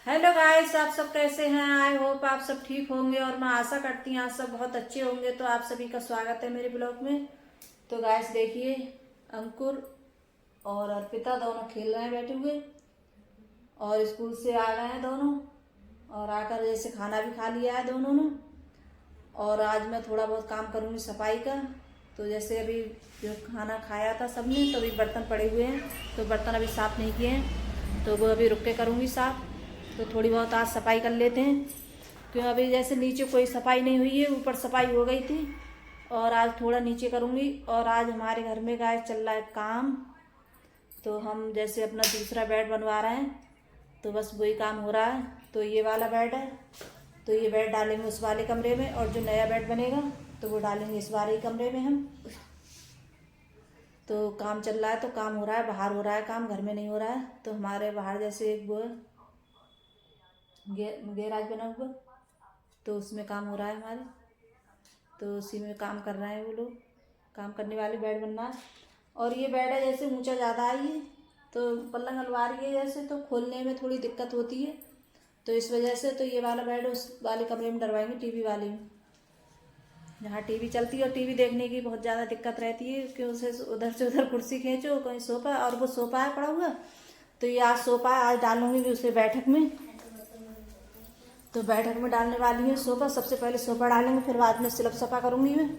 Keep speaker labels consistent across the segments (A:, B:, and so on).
A: Hello guys, आप सब कैसे हैं। आई होप आप सब ठीक होंगे और मैं आशा करती हूँ आप सब बहुत अच्छे होंगे। तो आप सभी का स्वागत है मेरे ब्लॉग में। तो गाइस देखिए, अंकुर और अर्पिता दोनों खेल रहे हैं बैठे हुए और स्कूल से आ गए हैं दोनों और आकर जैसे खाना भी खा लिया है दोनों ने। और आज मैं थोड़ा बहुत काम करूँगी सफाई का। तो जैसे अभी जो खाना खाया था सबने, तो अभी बर्तन पड़े हुए हैं, तो बर्तन अभी साफ़ नहीं किए हैं, तो वो अभी रुक के करूँगी साफ़। तो थोड़ी बहुत आज सफाई कर लेते हैं, क्यों अभी जैसे नीचे कोई सफाई नहीं हुई है, ऊपर सफाई हो गई थी और आज थोड़ा नीचे करूँगी। और आज हमारे घर में गाय चल रहा है काम, तो हम जैसे अपना दूसरा बेड बनवा रहे हैं, तो बस वही काम हो रहा है। तो ये वाला बेड है, तो ये बेड डालेंगे उस वाले कमरे में, और जो नया बेड बनेगा तो वो डालेंगे इस वाले कमरे में हम। तो काम चल रहा है, तो काम हो रहा है, बाहर हो रहा है काम, घर में नहीं हो रहा है। तो हमारे बाहर जैसे एक वो गैराज बना हुआ, तो उसमें काम हो रहा है हमारे, तो उसी में काम कर रहे हैं वो लोग। काम करने वाले बेड बनना है। और ये बेड है जैसे ऊंचा ज़्यादा आई है, तो पलंग अलमारी है जैसे, तो खोलने में थोड़ी दिक्कत होती है। तो इस वजह से तो ये वाला बेड उस वाले कमरे में डलवाएंगे, टीवी वाले में, जहाँ टीवी चलती है। और टीवी देखने की बहुत ज़्यादा दिक्कत रहती है कि उसे उधर से उधर कुर्सी खींचो, कहीं सोफा, और वो सोफा है पड़ा हुआ, तो ये आज सोफा है, आज डालूंगी भी उसे बैठक में। तो बैठक में डालने वाली है सोफा। सबसे पहले सोफा डालेंगे, फिर बाद में स्लैब सफा करूँगी मैं।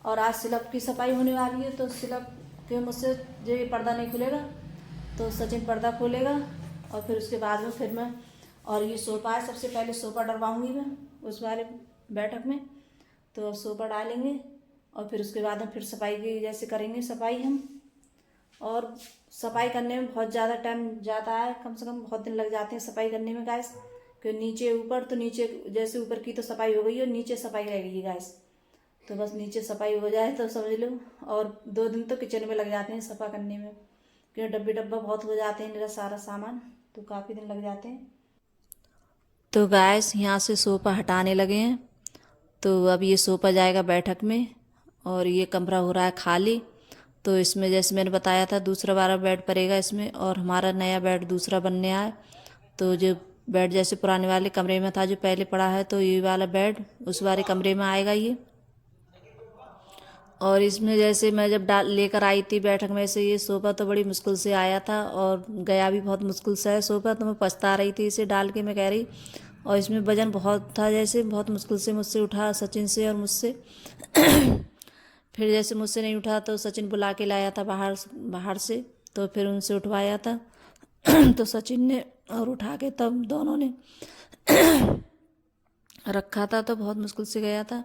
A: और आज स्लैब की सफाई होने वाली है, तो स्लैब के मुझसे जो ये पर्दा नहीं खुलेगा, तो सचिन पर्दा खोलेगा, और फिर उसके बाद में फिर मैं, और ये सोफा है, सबसे पहले सोफा डलवाऊँगी मैं उस वाले बैठक में। तो सोफा डालेंगे और फिर उसके बाद हम फिर सफाई की जैसे करेंगे सफाई हम। और सफाई करने में बहुत ज़्यादा टाइम जाता है, कम से कम बहुत दिन लग जाते हैं सफाई करने में गैस। कि नीचे ऊपर, तो नीचे जैसे ऊपर की तो सफाई हो गई और नीचे सफाई रह गई गैस। तो बस नीचे सफाई हो जाए तो समझ लो, और 2 दिन तो किचन में लग जाते हैं सफा करने में, क्योंकि डब्बा बहुत हो जाते हैं मेरा सारा सामान, तो काफ़ी दिन लग जाते हैं। तो गैस यहाँ से सोफा हटाने लगे हैं, तो अब ये सोफा जाएगा बैठक में, और ये कमरा हो रहा है खाली। तो इसमें जैसे मैंने बताया था दूसरा वाला बेड पड़ेगा इसमें, और हमारा नया बेड दूसरा बनने आया। तो जो बेड जैसे पुराने वाले कमरे में था जो पहले पड़ा है, तो ये वाला बेड उस वाले कमरे में आएगा ये। और इसमें जैसे मैं जब डाल लेकर आई थी बैठक में से, ये सोफ़ा तो बड़ी मुश्किल से आया था और गया भी बहुत मुश्किल से है सोफ़ा। तो मैं पछता रही थी इसे डाल के, मैं कह रही, और इसमें वजन बहुत था, जैसे बहुत मुश्किल से मुझसे उठा सचिन से और मुझसे। फिर जैसे मुझसे नहीं उठा तो सचिन बुला के लाया था बाहर बाहर से, तो फिर उनसे उठवाया था। तो सचिन ने और उठा के तब दोनों ने रखा था, तो बहुत मुश्किल से गया था।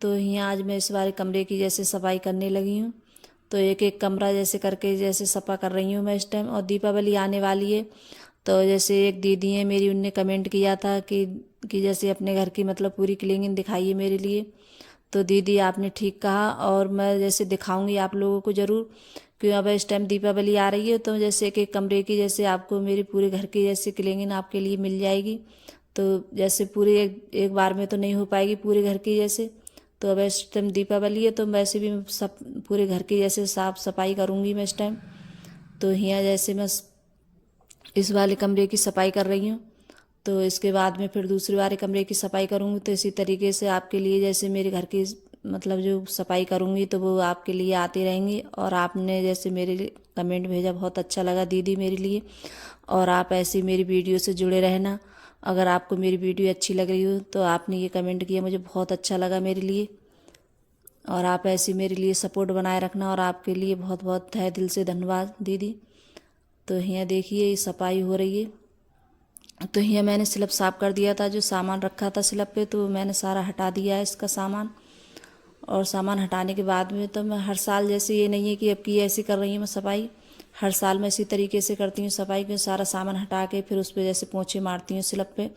A: तो यहाँ आज मैं इस बार कमरे की जैसे सफाई करने लगी हूँ। तो एक एक कमरा जैसे करके जैसे सफा कर रही हूँ मैं इस टाइम। और दीपावली आने वाली है, तो जैसे एक दीदी है मेरी, उनने कमेंट किया था कि जैसे अपने घर की मतलब पूरी क्लीनिंग दिखाइए मेरे लिए। तो दीदी आपने ठीक कहा, और मैं जैसे दिखाऊंगी आप लोगों को ज़रूर, क्योंकि अब इस टाइम दीपावली आ रही है, तो जैसे एक एक कमरे की जैसे आपको मेरे पूरे घर की जैसे क्लीनिंग आपके लिए मिल जाएगी। तो जैसे पूरे एक बार में तो नहीं हो पाएगी पूरे घर की जैसे। तो अब इस टाइम दीपावली है, तो वैसे भी सब पूरे घर की जैसे साफ़ सफाई करूँगी मैं इस टाइम। तो यहाँ जैसे मैं इस वाले कमरे की सफाई कर रही हूँ, तो इसके बाद में फिर दूसरे वाले कमरे की सफाई करूँगी। तो इसी तरीके से आपके लिए जैसे मेरे घर की मतलब जो सफाई करूँगी, तो वो आपके लिए आती रहेंगी। और आपने जैसे मेरे लिए कमेंट भेजा, बहुत अच्छा लगा दीदी मेरे लिए। और आप ऐसे मेरी वीडियो से जुड़े रहना। अगर आपको मेरी वीडियो अच्छी लग रही हो, तो आपने ये कमेंट किया, मुझे बहुत अच्छा लगा मेरे लिए। और आप ऐसे मेरे लिए सपोर्ट बनाए रखना, और आपके लिए बहुत बहुत तहे दिल से धन्यवाद दीदी। तो यहाँ देखिए ये सफाई हो रही है। तो यहाँ मैंने स्लैब साफ़ कर दिया था, जो सामान रखा था स्लैब पे, तो मैंने सारा हटा दिया है इसका सामान। और सामान हटाने के बाद में तो मैं हर साल जैसे, ये नहीं है कि अब की ऐसी कर रही हूँ मैं सफाई, हर साल मैं इसी तरीके से करती हूँ सफाई, क्योंकि सारा सामान हटा के फिर उस पर जैसे पोंछे मारती हूँ स्लैब पे।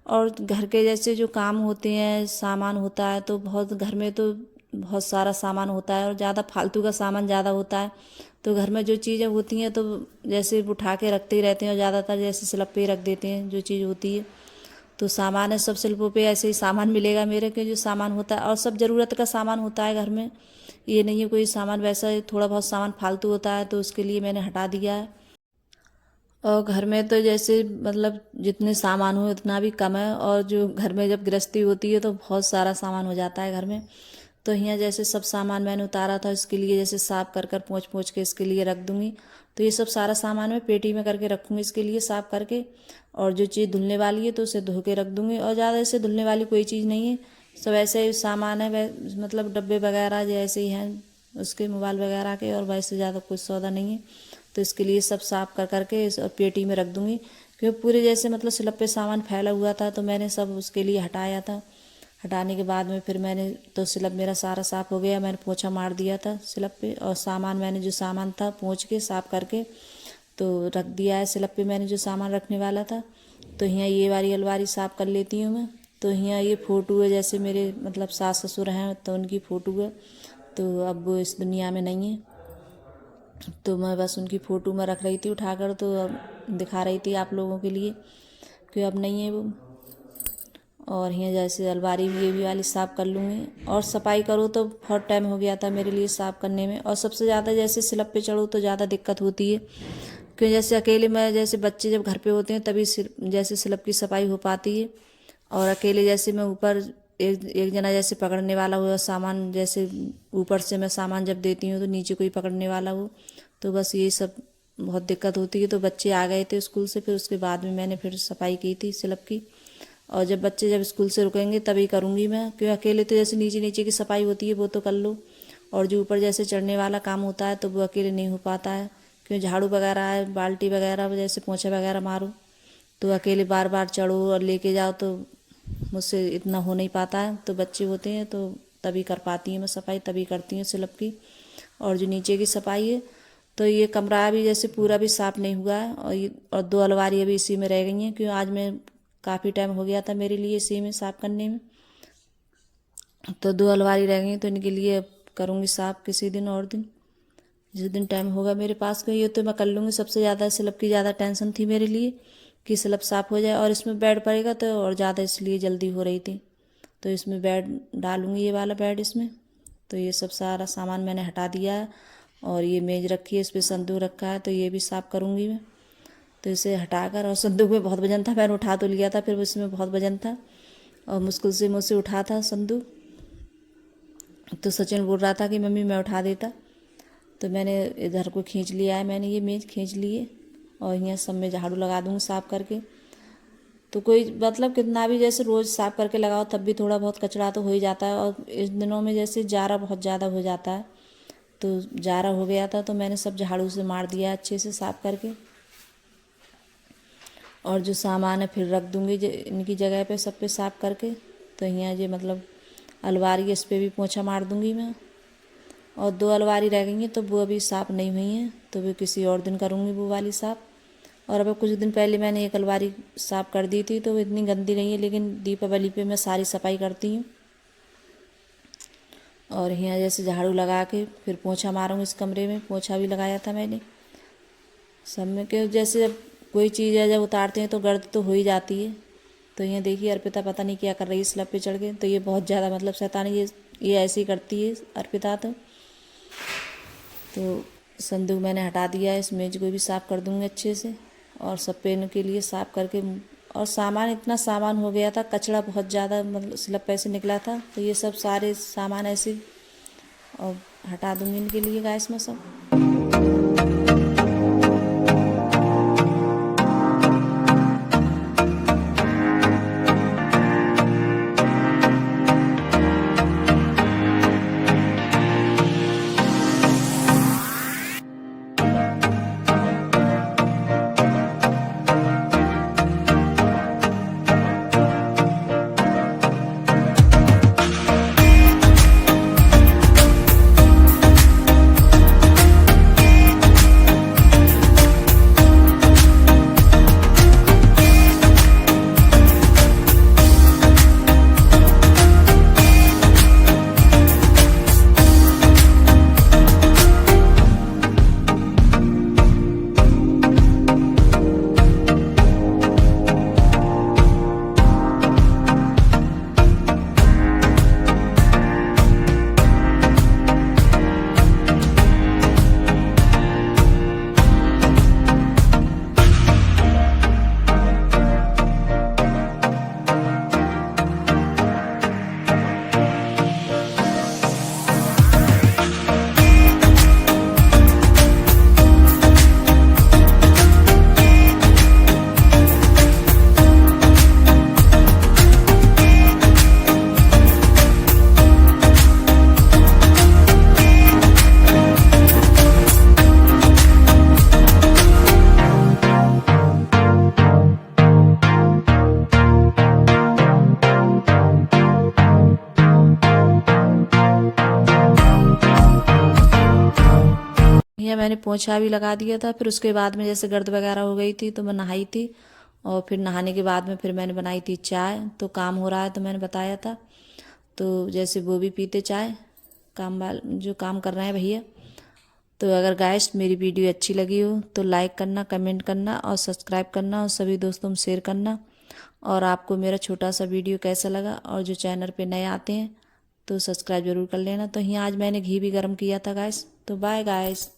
A: और घर के जैसे जो काम होते हैं, सामान होता है, तो बहुत घर में तो बहुत सारा सामान होता है और ज़्यादा फालतू का सामान ज़्यादा होता है। तो घर में जो चीज़ें होती हैं तो जैसे उठा के रखते ही रहते हैं, और ज़्यादातर जैसे स्लैब पे ही रख देते हैं जो चीज़ होती है। तो सामान है सब स्लैबों पे ऐसे ही सामान मिलेगा मेरे के जो सामान होता है, और सब ज़रूरत का सामान होता है घर में। ये नहीं है कोई सामान वैसा, थोड़ा बहुत सामान फालतू होता है, तो उसके लिए मैंने हटा दिया है। और घर में तो जैसे मतलब जितने सामान हो उतना भी कम है, और जो घर में जब गृहस्थी होती है तो बहुत सारा सामान हो जाता है घर में। तो यहाँ जैसे सब सामान मैंने उतारा था, इसके लिए जैसे साफ कर कर पोंछ पोंछ के इसके लिए रख दूँगी। तो ये सब सारा सामान मैं पेटी में करके रखूँगी इसके लिए साफ करके। और जो चीज़ धुलने वाली है तो उसे धो के रख दूँगी, और ज़्यादा ऐसे धुलने वाली कोई चीज़ नहीं है, सब ऐसे ही सामान है मतलब डब्बे वगैरह जैसे ही हैं उसके, मोबाइल वगैरह के, और वैसे ज़्यादा कुछ सौदा नहीं है। तो इसके लिए सब साफ कर करके इस पेटी में रख दूँगी, क्योंकि पूरे जैसे मतलब स्लैब पे सामान फैला हुआ था, तो मैंने सब उसके लिए हटाया था। हटाने के बाद में फिर मैंने तो स्लैब मेरा सारा साफ़ हो गया, मैंने पोछा मार दिया था स्लैब पे, और सामान मैंने जो सामान था पोंछ के साफ करके तो रख दिया है स्लैब पे, मैंने जो सामान रखने वाला था। तो यहाँ ये वाली अलमारी साफ़ कर लेती हूँ मैं। तो यहाँ ये फ़ोटो है, जैसे मेरे मतलब सास ससुर हैं तो उनकी फ़ोटो है, तो अब वो इस दुनिया में नहीं है, तो मैं बस उनकी फ़ोटो में रख रही थी उठाकर, तो अब दिखा रही थी आप लोगों के लिए कि अब नहीं है वो। और यहाँ जैसे अलमारी भी ये भी वाली साफ़ कर लूँगी, और सफाई करूँ तो बहुत टाइम हो गया था मेरे लिए साफ़ करने में। और सबसे ज़्यादा जैसे स्लैब पे चढ़ूँ तो ज़्यादा दिक्कत होती है, क्योंकि जैसे अकेले मैं जैसे बच्चे जब घर पे होते हैं तभी जैसे स्लैब की सफाई हो पाती है। और अकेले जैसे मैं ऊपर एक जना जैसे पकड़ने वाला हो, सामान जैसे ऊपर से मैं सामान जब देती हूँ तो नीचे कोई पकड़ने वाला हो, तो बस यही सब बहुत दिक्कत होती है। तो बच्चे आ गए थे स्कूल से, फिर उसके बाद में मैंने फिर सफाई की थी स्लैब की। और जब बच्चे जब स्कूल से रुकेंगे तभी करूँगी मैं, क्योंकि अकेले तो जैसे नीचे नीचे की सफाई होती है वो तो कर लो, और जो ऊपर जैसे चढ़ने वाला काम होता है तो वो अकेले नहीं हो पाता है, क्योंकि झाड़ू वगैरह है, बाल्टी वगैरह जैसे पोछा वगैरह मारो तो अकेले बार बार चढ़ो और लेके जाओ, तो मुझसे इतना हो नहीं पाता है। तो बच्चे होते हैं तो तभी कर पाती हूँ मैं सफाई, तभी करती हूँ स्लैब की। और जो नीचे की सफाई है तो ये कमरा भी जैसे पूरा भी साफ़ नहीं हुआ है, और 2 अलमारी अभी इसी में रह गई हैं, क्योंकि आज मैं काफ़ी टाइम हो गया था मेरे लिए इसी में साफ़ करने में। तो 2 अलमारी रह गई, तो इनके लिए करूँगी साफ़ किसी दिन और दिन, जिस दिन टाइम होगा मेरे पास। ये तो मैं कर लूँगी। सबसे ज़्यादा स्लैब की ज़्यादा टेंशन थी मेरे लिए कि स्लैब साफ़ हो जाए, और इसमें बेड पड़ेगा तो और ज़्यादा इसलिए जल्दी हो रही थी। तो इसमें बेड डालूँगी, ये वाला बेड इसमें। तो ये सब सारा सामान मैंने हटा दिया है, और ये मेज़ रखी है, इस पर संदूक रखा है, तो ये भी साफ़ करूँगी मैं। तो इसे हटाकर, और संदूक में बहुत वजन था, मैंने उठा तो लिया था, फिर उसमें बहुत वजन था और मुश्किल से मुझसे उठा था संदूक। तो सचिन बोल रहा था कि मम्मी मैं उठा देता, तो मैंने इधर को खींच लिया है, मैंने ये मेज़ खींच लिए, और यहाँ सब में झाड़ू लगा दूँगी साफ़ करके। तो कोई मतलब कितना भी जैसे रोज़ साफ़ करके लगाओ तब भी थोड़ा बहुत कचरा तो हो ही जाता है, और इस दिनों में जैसे जारा बहुत ज़्यादा हो जाता है, तो जारा हो गया था तो मैंने सब झाड़ू से मार दिया अच्छे से साफ़ करके। और जो सामान है फिर रख दूँगी इनकी जगह पे, सब पे साफ़ करके। तो यहाँ ये मतलब अलमारी है, इस पर भी पोछा मार दूँगी मैं। और 2 अलमारी रह गई हैं तो वो अभी साफ़ नहीं हुई हैं, तो वो किसी और दिन करूँगी वो वाली साफ़। और अब कुछ दिन पहले मैंने एक अलमारी साफ़ कर दी थी, तो वो इतनी गंदी नहीं है, लेकिन दीपावली पे मैं सारी सफाई करती हूँ। और यहाँ जैसे झाड़ू लगा के फिर पोछा मारूँगी, इस कमरे में पोछा भी लगाया था मैंने सब में। के जैसे जब कोई चीज़ है जब उतारते हैं तो गर्द तो हो ही जाती है। तो यहाँ देखिए अर्पिता पता नहीं क्या कर रही है स्लैब पे चढ़ के, तो ये बहुत ज़्यादा मतलब शैतानी ये ऐसे ही करती है अर्पिता। तो संदूक मैंने हटा दिया है, इस मेज को भी साफ़ कर दूँगी अच्छे से, और सब पेन के लिए साफ़ करके। और सामान इतना सामान हो गया था, कचरा बहुत ज़्यादा मतलब स्लैब पे से निकला था, तो ये सब सारे सामान ऐसे और हटा दूँगी इनके लिए गैस में सब। यहाँ मैंने पोंछा भी लगा दिया था। फिर उसके बाद में जैसे गर्द वगैरह हो गई थी तो मैं नहाई थी, और फिर नहाने के बाद में फिर मैंने बनाई थी चाय। तो काम हो रहा है तो मैंने बताया था, तो जैसे वो भी पीते चाय, काम वाले जो काम कर रहे हैं भैया। तो अगर गाइस मेरी वीडियो अच्छी लगी हो तो लाइक करना, कमेंट करना और सब्सक्राइब करना, और सभी दोस्तों में शेयर करना। और आपको मेरा छोटा सा वीडियो कैसा लगा, और जो चैनल पे नए आते हैं तो सब्सक्राइब जरूर कर लेना। तो यहाँ आज मैंने घी भी गर्म किया था गाइस। तो बाय गाइस।